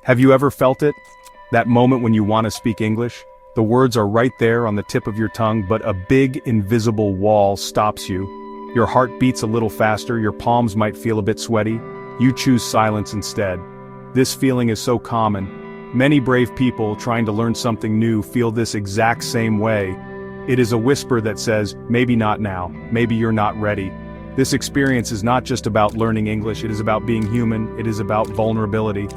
Have you ever felt it? That moment when you want to speak English? The words are right there on the tip of your tongue, but a big, invisible wall stops you. Your heart beats a little faster, your palms might feel a bit sweaty. You choose silence instead. This feeling is so common. Many brave people trying to learn something new feel this exact same way. It is a whisper that says, maybe not now, maybe you're not ready. This experience is not just about learning English, it is about being human, it is about vulnerability.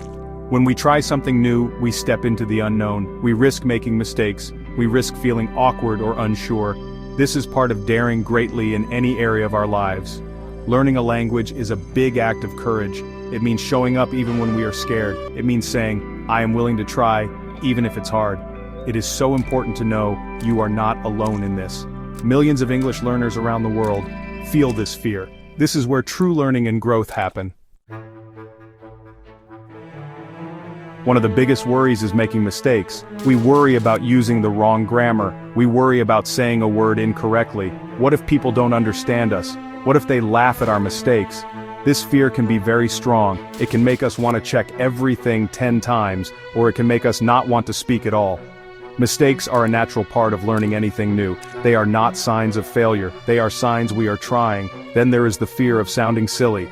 When we try something new, we step into the unknown, we risk making mistakes, we risk feeling awkward or unsure. This is part of daring greatly in any area of our lives. Learning a language is a big act of courage. It means showing up even when we are scared. It means saying, I am willing to try, even if it's hard. It is so important to know you are not alone in this. Millions of English learners around the world feel this fear. This is where true learning and growth happen. One of the biggest worries is making mistakes. We worry about using the wrong grammar. We worry about saying a word incorrectly. What if people don't understand us? What if they laugh at our mistakes? This fear can be very strong. It can make us want to check everything 10 times, or it can make us not want to speak at all. Mistakes are a natural part of learning anything new. They are not signs of failure. They are signs we are trying. Then there is the fear of sounding silly.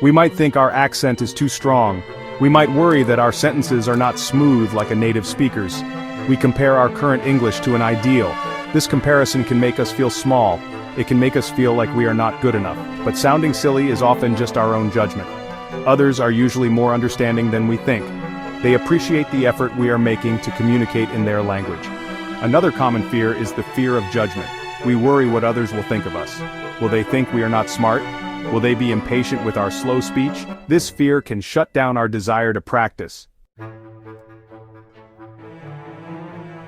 We might think our accent is too strong. We might worry that our sentences are not smooth like a native speaker's. We compare our current English to an ideal. This comparison can make us feel small. It can make us feel like we are not good enough. But sounding silly is often just our own judgment. Others are usually more understanding than we think. They appreciate the effort we are making to communicate in their language. Another common fear is the fear of judgment. We worry what others will think of us. Will they think we are not smart? Will they be impatient with our slow speech? This fear can shut down our desire to practice.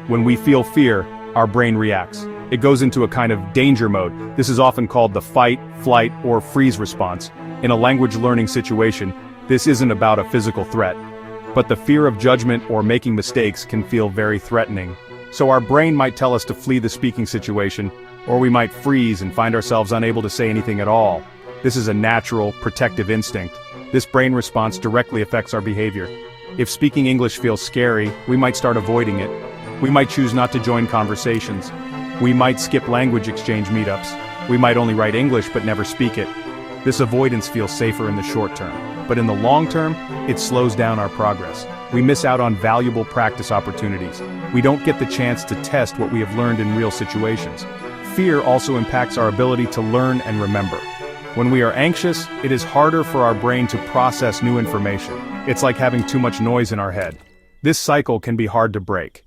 When we feel fear, our brain reacts. It goes into a kind of danger mode. This is often called the fight, flight, or freeze response. In a language learning situation, this isn't about a physical threat. But the fear of judgment or making mistakes can feel very threatening. So our brain might tell us to flee the speaking situation, or we might freeze and find ourselves unable to say anything at all. This is a natural, protective instinct. This brain response directly affects our behavior. If speaking English feels scary, we might start avoiding it. We might choose not to join conversations. We might skip language exchange meetups. We might only write English but never speak it. This avoidance feels safer in the short term. But in the long term, it slows down our progress. We miss out on valuable practice opportunities. We don't get the chance to test what we have learned in real situations. Fear also impacts our ability to learn and remember. When we are anxious, it is harder for our brain to process new information. It's like having too much noise in our head. This cycle can be hard to break.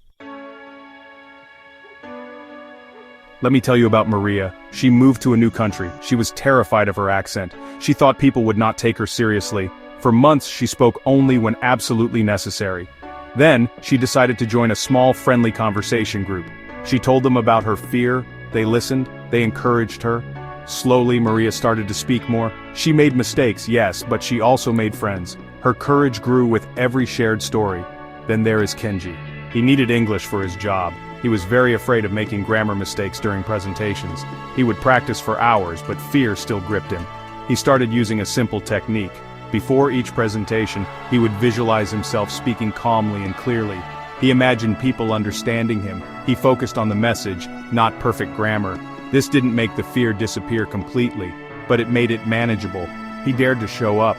Let me tell you about Maria. She moved to a new country. She was terrified of her accent. She thought people would not take her seriously. For months, she spoke only when absolutely necessary. Then, she decided to join a small, friendly conversation group. She told them about her fear. They listened. They encouraged her. Slowly, Maria started to speak more. She made mistakes, yes, but she also made friends. Her courage grew with every shared story. Then there is Kenji. He needed English for his job. He was very afraid of making grammar mistakes during presentations. He would practice for hours, but fear still gripped him. He started using a simple technique. Before each presentation, he would visualize himself speaking calmly and clearly. He imagined people understanding him. He focused on the message, not perfect grammar. This didn't make the fear disappear completely, but it made it manageable. He dared to show up.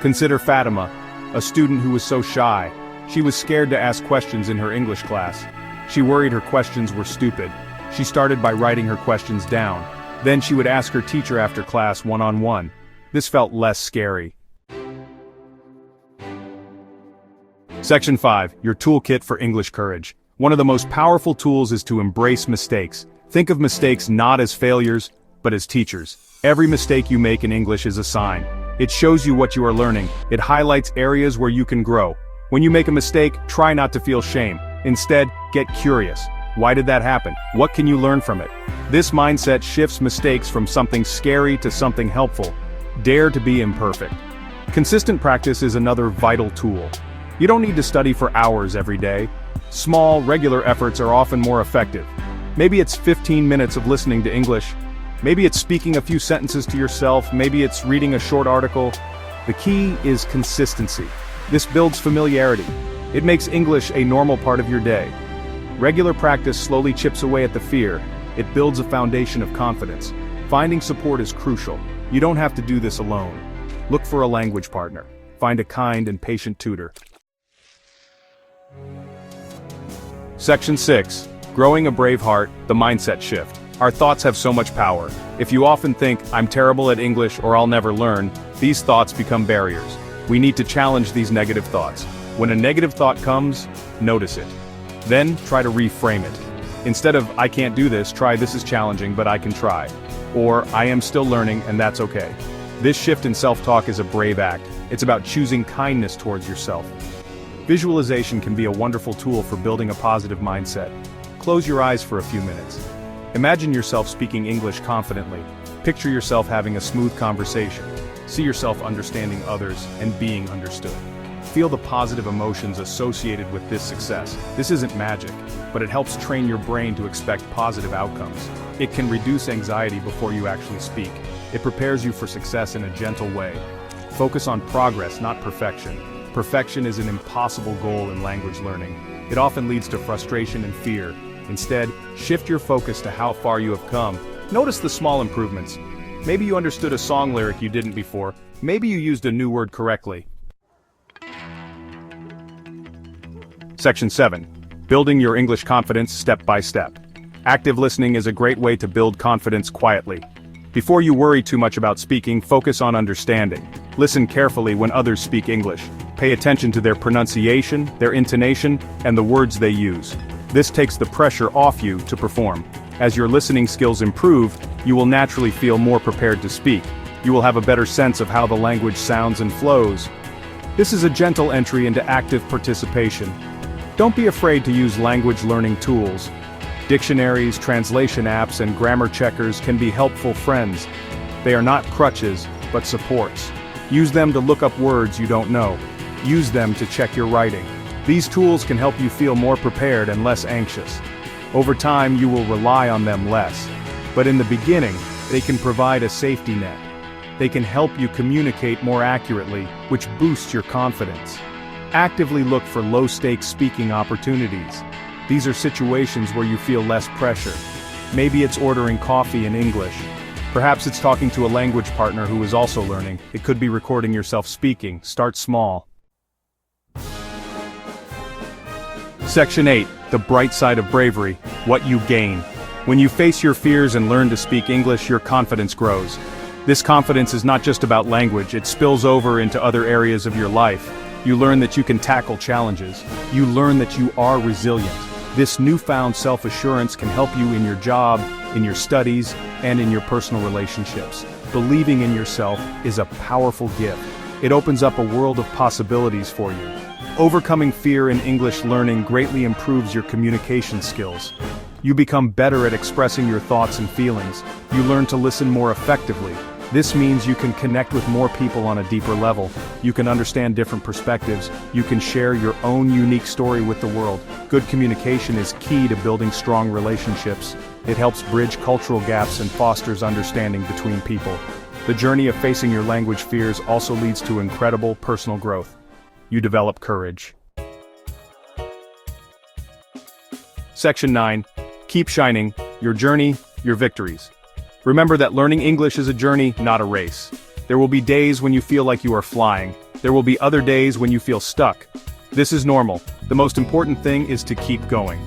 Consider Fatima, a student who was so shy. She was scared to ask questions in her English class. She worried her questions were stupid. She started by writing her questions down. Then she would ask her teacher after class one-on-one. This felt less scary. Section 5, your toolkit for English courage. One of the most powerful tools is to embrace mistakes. Think of mistakes not as failures, but as teachers. Every mistake you make in English is a sign. It shows you what you are learning. It highlights areas where you can grow. When you make a mistake, try not to feel shame. Instead, get curious. Why did that happen? What can you learn from it? This mindset shifts mistakes from something scary to something helpful. Dare to be imperfect. Consistent practice is another vital tool. You don't need to study for hours every day. Small, regular efforts are often more effective. Maybe it's 15 minutes of listening to English. Maybe it's speaking a few sentences to yourself. Maybe it's reading a short article. The key is consistency. This builds familiarity. It makes English a normal part of your day. Regular practice slowly chips away at the fear. It builds a foundation of confidence. Finding support is crucial. You don't have to do this alone. Look for a language partner. Find a kind and patient tutor. Section 6. Growing a Brave Heart, the Mindset Shift. Our thoughts have so much power. If you often think, I'm terrible at English or I'll never learn, these thoughts become barriers. We need to challenge these negative thoughts. When a negative thought comes, notice it. Then, try to reframe it. Instead of, I can't do this, try this is challenging but I can try. Or, I am still learning and that's okay. This shift in self-talk is a brave act. It's about choosing kindness towards yourself. Visualization can be a wonderful tool for building a positive mindset. Close your eyes for a few minutes. Imagine yourself speaking English confidently. Picture yourself having a smooth conversation. See yourself understanding others and being understood. Feel the positive emotions associated with this success. This isn't magic, but it helps train your brain to expect positive outcomes. It can reduce anxiety before you actually speak. It prepares you for success in a gentle way. Focus on progress, not perfection. Perfection is an impossible goal in language learning. It often leads to frustration and fear. Instead, shift your focus to how far you have come. Notice the small improvements. Maybe you understood a song lyric you didn't before. Maybe you used a new word correctly. Section 7. Building your English confidence step by step. Active listening is a great way to build confidence quietly. Before you worry too much about speaking, focus on understanding. Listen carefully when others speak English. Pay attention to their pronunciation, their intonation, and the words they use. This takes the pressure off you to perform. As your listening skills improve, you will naturally feel more prepared to speak. You will have a better sense of how the language sounds and flows. This is a gentle entry into active participation. Don't be afraid to use language learning tools. Dictionaries, translation apps, and grammar checkers can be helpful friends. They are not crutches, but supports. Use them to look up words you don't know. Use them to check your writing. These tools can help you feel more prepared and less anxious. Over time, you will rely on them less. But in the beginning, they can provide a safety net. They can help you communicate more accurately, which boosts your confidence. Actively look for low-stakes speaking opportunities. These are situations where you feel less pressure. Maybe it's ordering coffee in English. Perhaps it's talking to a language partner who is also learning. It could be recording yourself speaking. Start small. Section 8. The bright side of bravery. What you gain. When you face your fears and learn to speak English, your confidence grows. This confidence is not just about language, it spills over into other areas of your life. You learn that you can tackle challenges. You learn that you are resilient. This newfound self-assurance can help you in your job, in your studies, and in your personal relationships. Believing in yourself is a powerful gift. It opens up a world of possibilities for you. Overcoming fear in English learning greatly improves your communication skills. You become better at expressing your thoughts and feelings. You learn to listen more effectively. This means you can connect with more people on a deeper level. You can understand different perspectives. You can share your own unique story with the world. Good communication is key to building strong relationships. It helps bridge cultural gaps and fosters understanding between people. The journey of facing your language fears also leads to incredible personal growth. You develop courage. Section 9. Keep shining. Your journey, your victories. Remember that learning English is a journey, not a race. There will be days when you feel like you are flying. There will be other days when you feel stuck. This is normal. The most important thing is to keep going.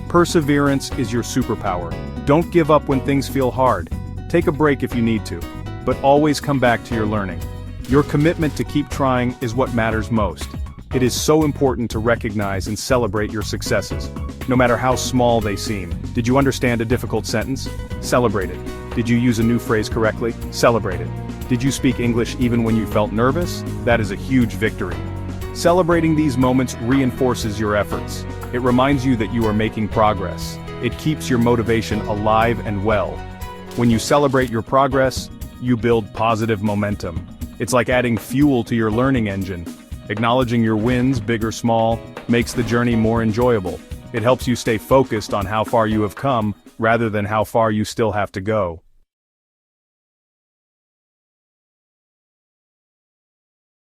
Perseverance is your superpower. Don't give up when things feel hard. Take a break if you need to, but always come back to your learning. Your commitment to keep trying is what matters most. It is so important to recognize and celebrate your successes, no matter how small they seem. Did you understand a difficult sentence? Celebrate it. Did you use a new phrase correctly? Celebrate it. Did you speak English even when you felt nervous? That is a huge victory. Celebrating these moments reinforces your efforts. It reminds you that you are making progress. It keeps your motivation alive and well. When you celebrate your progress, you build positive momentum. It's like adding fuel to your learning engine. Acknowledging your wins, big or small, makes the journey more enjoyable. It helps you stay focused on how far you have come, rather than how far you still have to go.